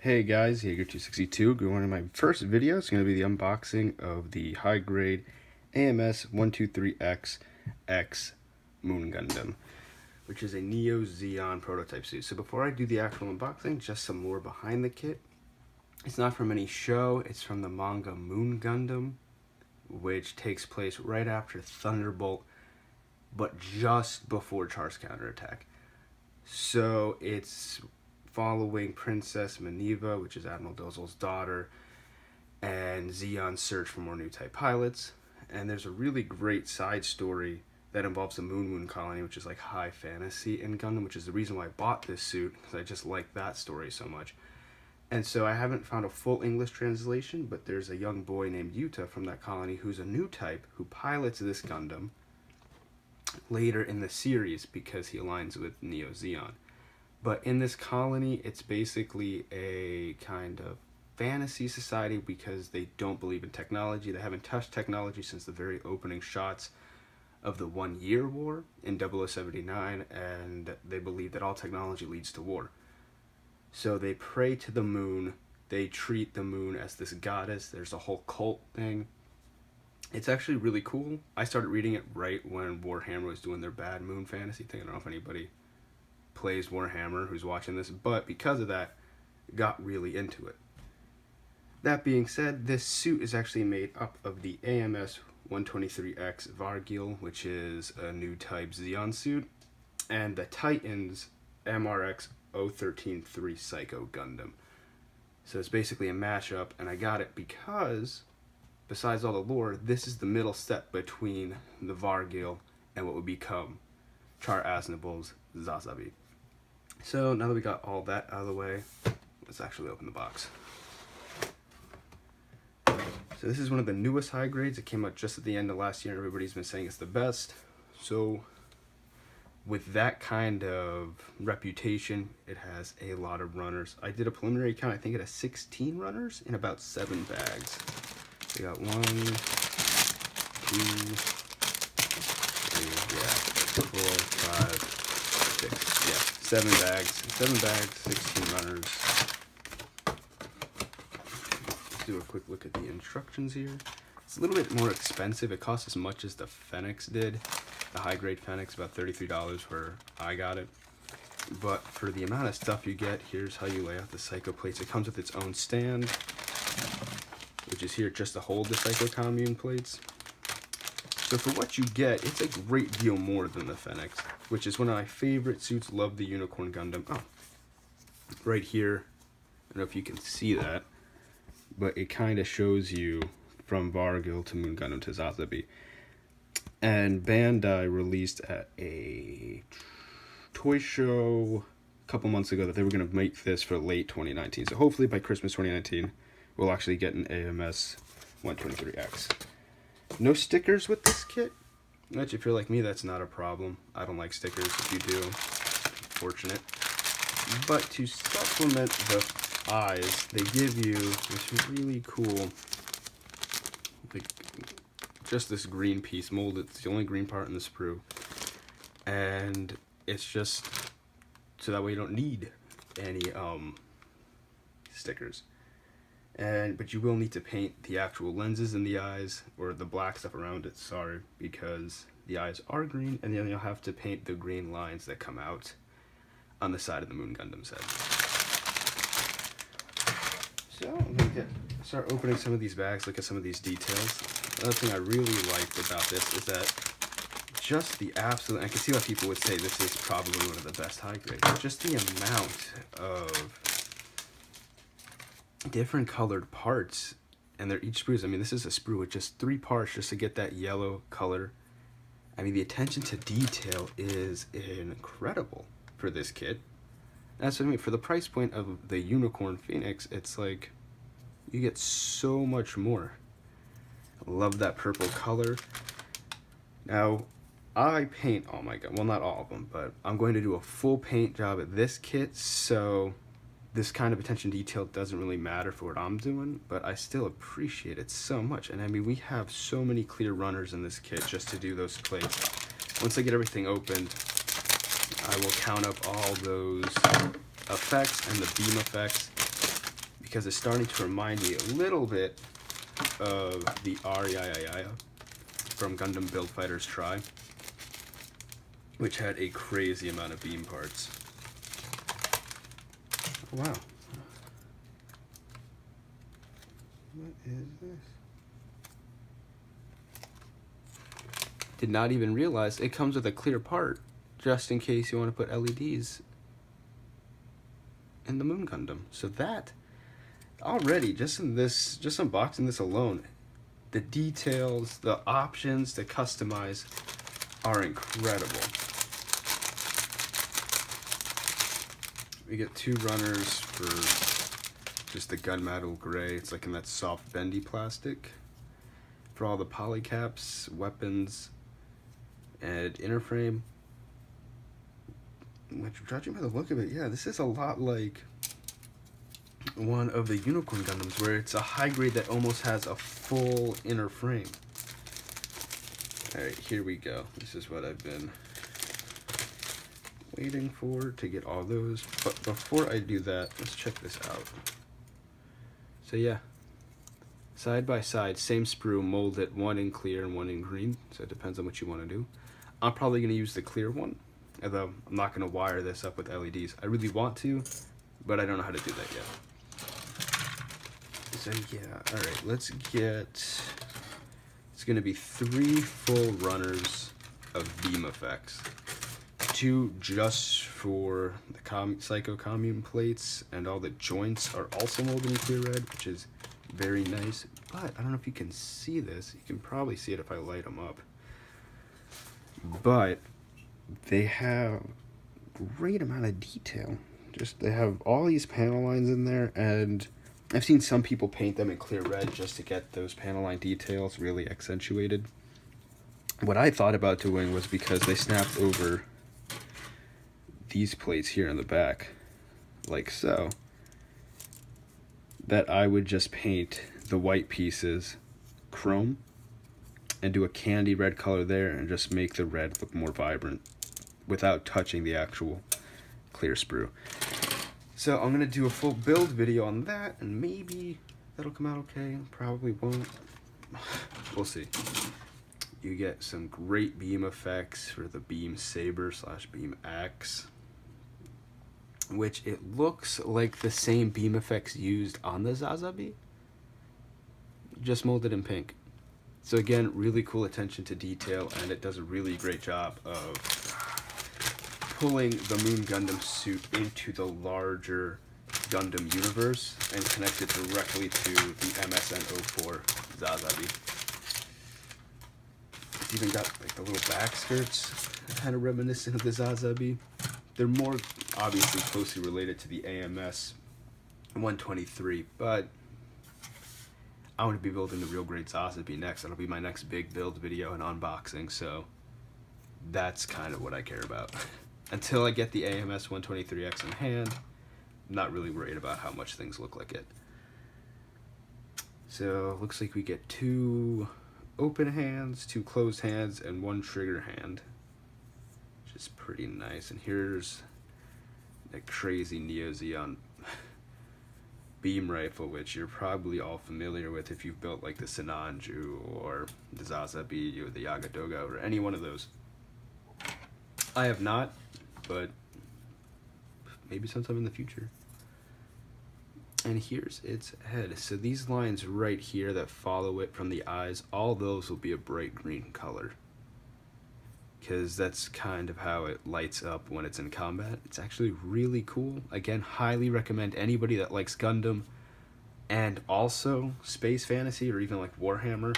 Hey guys, Jaeger262. Going to my first video. It's going to be the unboxing of the high grade AMS-123X-X Moon Gundam, which is a Neo Zeon prototype suit. So before I do the actual unboxing, just some lore behind the kit. It's not from any show, it's from the manga Moon Gundam, which takes place right after Thunderbolt, but just before Char's counterattack. So it's following Princess Maneva, which is Admiral Dozel's daughter, and Zeon's search for more new type pilots. And there's a really great side story that involves the Moon colony, which is like high fantasy in Gundam, which is the reason why I bought this suit, because I just like that story so much. And so I haven't found a full English translation, but there's a young boy named Yuta from that colony who's a new type who pilots this Gundam later in the series because he aligns with Neo Zeon. But in this colony, it's basically a kind of fantasy society because they don't believe in technology. They haven't touched technology since the very opening shots of the 1 Year War in 0079, and they believe that all technology leads to war. So they pray to the moon. They treat the moon as this goddess. There's a whole cult thing. It's actually really cool. I started reading it right when Warhammer was doing their bad moon fantasy thing. I don't know if anybody plays Warhammer who's watching this, but because of that, got really into it. That being said, this suit is actually made up of the AMS-123X Vargil, which is a new type Zeon suit, and the Titan's MRX-013-3 Psycho Gundam. So it's basically a mashup, and I got it because, besides all the lore, this is the middle step between the Vargil and what would become Char Aznavol's Zazabi. So now that we got all that out of the way, let's actually open the box. So this is one of the newest high grades. It came out just at the end of last year, and everybody's been saying it's the best. So with that kind of reputation, it has a lot of runners. I did a preliminary count. I think it has 16 runners in about 7 bags. We got 1, 2, 3, 4, 5, 6, yeah, 7 bags, 16 runners. Let's do a quick look at the instructions here. It's a little bit more expensive. It costs as much as the Fenix did. The high grade Fenix, about $33 where I got it. But for the amount of stuff you get, here's how you lay out the Psycho plates. It comes with its own stand, which is here just to hold the Psycho Commune plates. So for what you get, it's a great deal more than the Fenix, which is one of my favorite suits. Love the Unicorn Gundam. Oh, right here, I don't know if you can see that, but it kind of shows you from Vargil to Moon Gundam to Zazabi. And Bandai released at a toy show a couple months ago that they were going to make this for late 2019. So hopefully by Christmas 2019, we'll actually get an AMS-123X. No stickers with this kit, which if you're like me, that's not a problem. I don't like stickers. If you do, fortunate. But to supplement the eyes, they give you this really cool, like, just this green piece molded. It's the only green part in the sprue. And it's just so that way you don't need any stickers. But you will need to paint the actual lenses in the eyes, or the black stuff around it, sorry, because the eyes are green, and then you'll have to paint the green lines that come out on the side of the Moon Gundam's head. So I'm going to start opening some of these bags, look at some of these details. Another thing I really liked about this is that just the absolute, I can see why people would say this is probably one of the best high grades, but just the amount of different colored parts, and they're each sprues. I mean, this is a sprue with just 3 parts just to get that yellow color. I mean, the attention to detail is incredible for this kit. That's what I mean. For the price point of the Unicorn Phoenix, it's like you get so much more. I love that purple color. Now, I paint all my guns. Well, not all of them, but I'm going to do a full paint job at this kit, so this kind of attention to detail doesn't really matter for what I'm doing, but I still appreciate it so much. And I mean, we have so many clear runners in this kit just to do those plates. Once I get everything opened, I will count up all those effects and the beam effects because it's starting to remind me a little bit of the Ariaya from Gundam Build Fighters Try, which had a crazy amount of beam parts. Wow. What is this? Did not even realize it comes with a clear part, just in case you want to put LEDs in the Moon Gundam. So that, already, just unboxing this alone, the details, the options to customize are incredible. We get 2 runners for just the gunmetal gray. It's like in that soft bendy plastic. For all the polycaps, weapons, and inner frame. Which, judging by the look of it, yeah, this is a lot like one of the Unicorn Gundams, where it's a high grade that almost has a full inner frame. Alright, here we go. This is what I've been waiting for, to get all those. But before I do that, let's check this out. So yeah, side by side, same sprue, molded, one in clear and one in green. So it depends on what you want to do. I'm probably going to use the clear one, although I'm not going to wire this up with LEDs. I really want to, but I don't know how to do that yet. So yeah, alright, let's get, it's going to be 3 full runners of beam effects. 2 just for the Psycho Commune plates, and all the joints are also molded in clear red, which is very nice. But I don't know if you can see this. You can probably see it if I light them up. But they have great amount of detail. Just, they have all these panel lines in there, and I've seen some people paint them in clear red just to get those panel line details really accentuated. What I thought about doing was, because they snapped over these plates here in the back, like so, that I would just paint the white pieces chrome and do a candy red color there, and just make the red look more vibrant without touching the actual clear sprue. So I'm gonna do a full build video on that, and maybe that'll come out okay. Probably won't. We'll see. You get some great beam effects for the beam saber / beam axe, which it looks like the same beam effects used on the Zazabi, just molded in pink. So again, really cool attention to detail, and it does a really great job of pulling the Moon Gundam suit into the larger Gundam universe and connect it directly to the MSN04 Zazabi. It's even got like the little back skirts, kind of reminiscent of the Zazabi. They're more obviously closely related to the AMS-123, but I want to be building the real great Zazabi next. That'll be my next big build video and unboxing, so that's kind of what I care about. Until I get the AMS-123X in hand, I'm not really worried about how much things look like it. So, looks like we get 2 open hands, 2 closed hands, and 1 trigger hand, which is pretty nice. And here's a crazy Neo Zeon beam rifle, which you're probably all familiar with if you've built like the Sinanju or the Zazabi or the Yagadoga or any one of those. I have not, but maybe sometime in the future. And here's its head. So these lines right here that follow it from the eyes, all those will be a bright green color, because that's kind of how it lights up when it's in combat. It's actually really cool. Again, highly recommend anybody that likes Gundam and also space fantasy or even like Warhammer,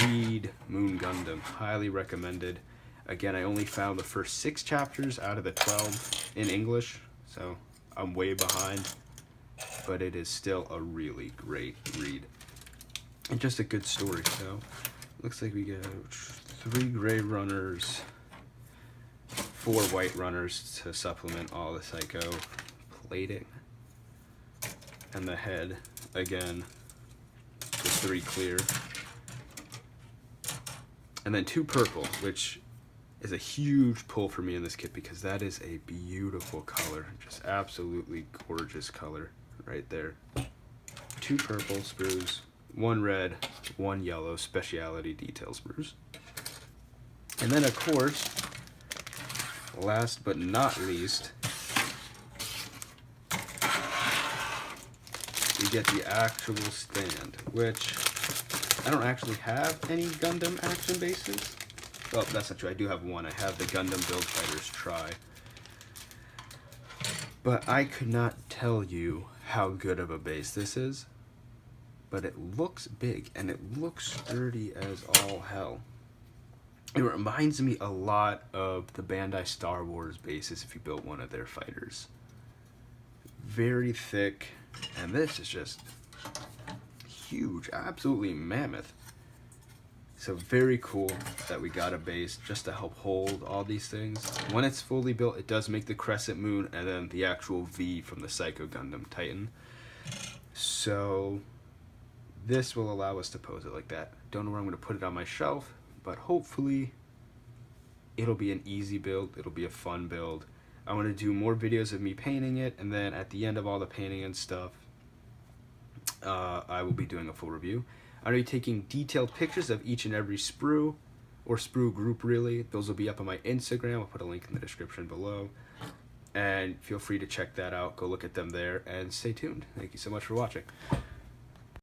read Moon Gundam. Highly recommended. Again, I only found the first 6 chapters out of the 12 in English, so I'm way behind, but it is still a really great read. And just a good story. So, looks like we get 3 gray runners, 4 white runners to supplement all the Psycho plating. And the head, again, just 3 clear. And then 2 purple, which is a huge pull for me in this kit, because that is a beautiful color. Just absolutely gorgeous color right there. 2 purple sprues, 1 red, 1 yellow specialty detail sprues. And then of course, last but not least, we get the actual stand, which I don't actually have any Gundam action bases. Well, that's not true. I do have one. I have the Gundam Build Fighters Try. But I could not tell you how good of a base this is. But it looks big, and it looks sturdy as all hell. It reminds me a lot of the Bandai Star Wars bases if you built one of their fighters. Very thick, and this is just huge, absolutely mammoth. So very cool that we got a base just to help hold all these things. When it's fully built, it does make the crescent moon and then the actual V from the Psycho Gundam Titan. So this will allow us to pose it like that. Don't know where I'm going to put it on my shelf, but hopefully it'll be an easy build. It'll be a fun build. I want to do more videos of me painting it, and then at the end of all the painting and stuff, I will be doing a full review. I'm going to be taking detailed pictures of each and every sprue, or sprue group really. Those will be up on my Instagram. I'll put a link in the description below. And feel free to check that out. Go look at them there, and stay tuned. Thank you so much for watching.